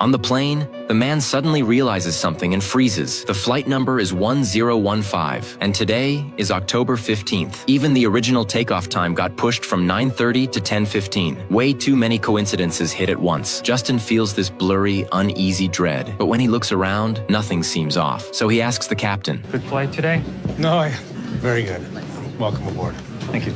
On the plane, the man suddenly realizes something and freezes. The flight number is 1015, and today is October 15th. Even the original takeoff time got pushed from 9:30 to 10:15. Way too many coincidences hit at once. Justin feels this blurry, uneasy dread, but when he looks around, nothing seems off. So he asks the captain, "Good flight today?" No, very good. Welcome aboard. Thank you.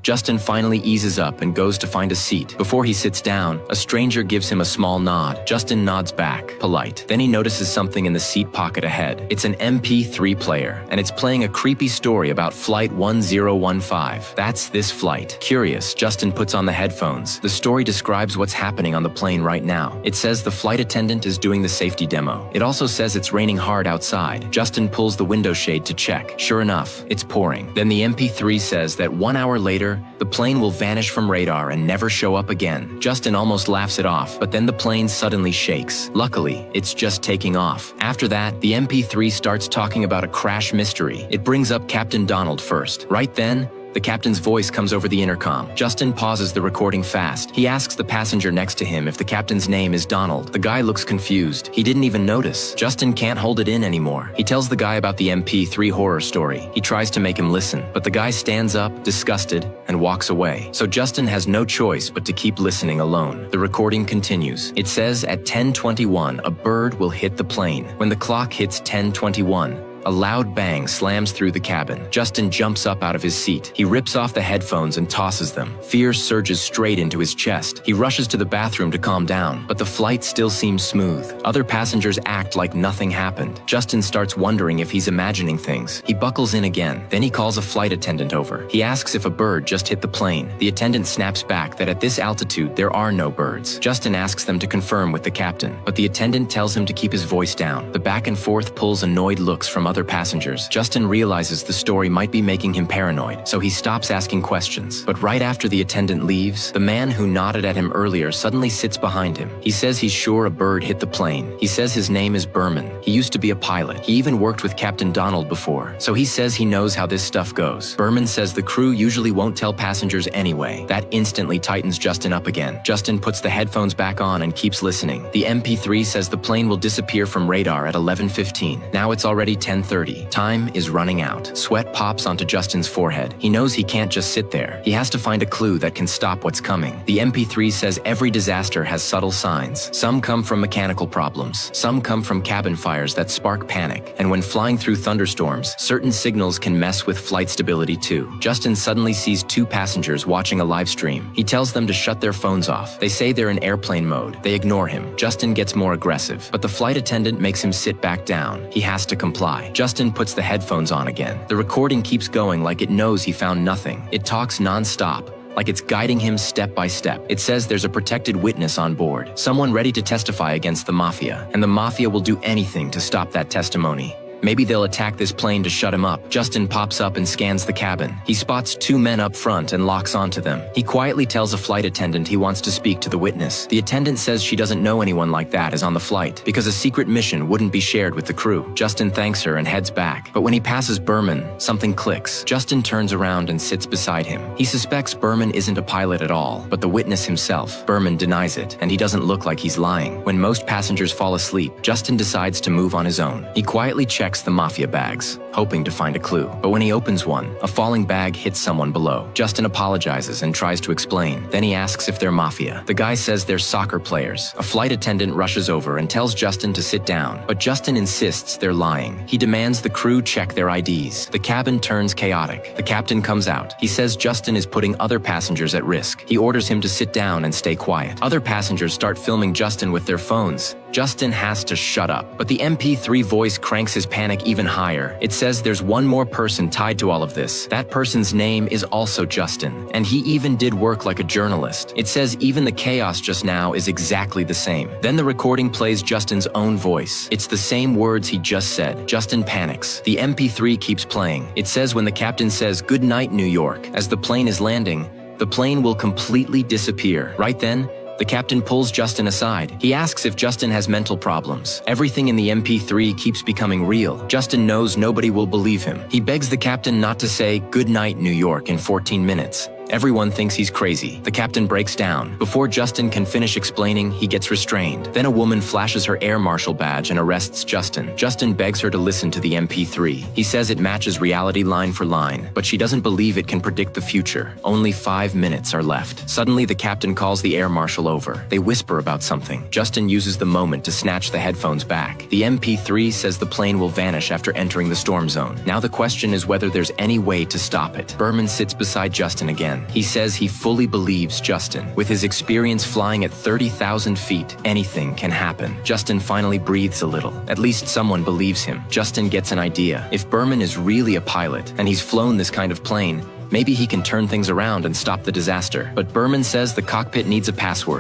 Justin finally eases up and goes to find a seat. Before he sits down, a stranger gives him a small nod. Justin nods back, polite. Then he notices something in the seat pocket ahead. It's an MP3 player, and it's playing a creepy story about Flight 1015. That's this flight. Curious, Justin puts on the headphones. The story describes what's happening on the plane right now. It says the flight attendant is doing the safety demo. It also says it's raining hard outside. Justin pulls the window shade to check. Sure enough, it's pouring. Then the MP3 says that 1 hour later, the plane will vanish from radar and never show up again. Justin almost laughs it off, but then the plane suddenly shakes. Luckily, it's just taking off. After that, the MP3 starts talking about a crash mystery. It brings up Captain Donald first. Right then, the captain's voice comes over the intercom. Justin pauses the recording fast. He asks the passenger next to him if the captain's name is Donald. The guy looks confused. He didn't even notice. Justin can't hold it in anymore. He tells the guy about the MP3 horror story. He tries to make him listen, but the guy stands up, disgusted, and walks away. So Justin has no choice but to keep listening alone. The recording continues. It says at 10:21, a bird will hit the plane. When the clock hits 10:21, a loud bang slams through the cabin. Justin jumps up out of his seat. He rips off the headphones and tosses them. Fear surges straight into his chest. He rushes to the bathroom to calm down, but the flight still seems smooth. Other passengers act like nothing happened. Justin starts wondering if he's imagining things. He buckles in again. Then he calls a flight attendant over. He asks if a bird just hit the plane. The attendant snaps back that at this altitude there are no birds. Justin asks them to confirm with the captain, but the attendant tells him to keep his voice down. The back and forth pulls annoyed looks from other passengers. Justin realizes the story might be making him paranoid, so he stops asking questions. But right after the attendant leaves, the man who nodded at him earlier suddenly sits behind him. He says he's sure a bird hit the plane. He says his name is Berman. He used to be a pilot. He even worked with Captain Donald before, so he says he knows how this stuff goes. Berman says the crew usually won't tell passengers anyway. That instantly tightens Justin up again. Justin puts the headphones back on and keeps listening. The MP3 says the plane will disappear from radar at 11:15. Now it's already 10:30. Time is running out. Sweat pops onto Justin's forehead. He knows he can't just sit there. He has to find a clue that can stop what's coming. The MP3 says every disaster has subtle signs. Some come from mechanical problems. Some come from cabin fires that spark panic. And when flying through thunderstorms, certain signals can mess with flight stability too. Justin suddenly sees two passengers watching a live stream. He tells them to shut their phones off. They say they're in airplane mode. They ignore him. Justin gets more aggressive, but the flight attendant makes him sit back down. He has to comply. Justin puts the headphones on again. The recording keeps going like it knows he found nothing. It talks non-stop, like it's guiding him step by step. It says there's a protected witness on board, someone ready to testify against the mafia, and the mafia will do anything to stop that testimony. Maybe they'll attack this plane to shut him up. Justin pops up and scans the cabin. He spots two men up front and locks onto them. He quietly tells a flight attendant he wants to speak to the witness. The attendant says she doesn't know anyone like that is on the flight, because a secret mission wouldn't be shared with the crew. Justin thanks her and heads back. But when he passes Berman, something clicks. Justin turns around and sits beside him. He suspects Berman isn't a pilot at all, but the witness himself. Berman denies it, and he doesn't look like he's lying. When most passengers fall asleep, Justin decides to move on his own. He quietly checks the mafia bags, hoping to find a clue. But when he opens one, a falling bag hits someone below. Justin apologizes and tries to explain. Then he asks if they're mafia. The guy says they're soccer players. A flight attendant rushes over and tells Justin to sit down, but Justin insists they're lying. He demands the crew check their IDs. The cabin turns chaotic. The captain comes out. He says Justin is putting other passengers at risk. He orders him to sit down and stay quiet. Other passengers start filming Justin with their phones. Justin has to shut up, but the MP3 voice cranks his panic even higher. It says there's one more person tied to all of this. That person's name is also Justin, and he even did work like a journalist. It says even the chaos just now is exactly the same. Then the recording plays Justin's own voice. It's the same words he just said. Justin panics. The MP3 keeps playing. It says when the captain says, "Good night, New York," as the plane is landing, the plane will completely disappear. Right then, the captain pulls Justin aside. He asks if Justin has mental problems. Everything in the MP3 keeps becoming real. Justin knows nobody will believe him. He begs the captain not to say "Good night, New York" in 14 minutes. Everyone thinks he's crazy. The captain breaks down. Before Justin can finish explaining, he gets restrained. Then a woman flashes her air marshal badge and arrests Justin. Justin begs her to listen to the MP3. He says it matches reality line for line, but she doesn't believe it can predict the future. Only 5 minutes are left. Suddenly, the captain calls the air marshal over. They whisper about something. Justin uses the moment to snatch the headphones back. The MP3 says the plane will vanish after entering the storm zone. Now the question is whether there's any way to stop it. Berman sits beside Justin again. He says he fully believes Justin. With his experience flying at 30,000 feet, anything can happen. Justin finally breathes a little. At least someone believes him. Justin gets an idea. If Berman is really a pilot, and he's flown this kind of plane, maybe he can turn things around and stop the disaster. But Berman says the cockpit needs a password.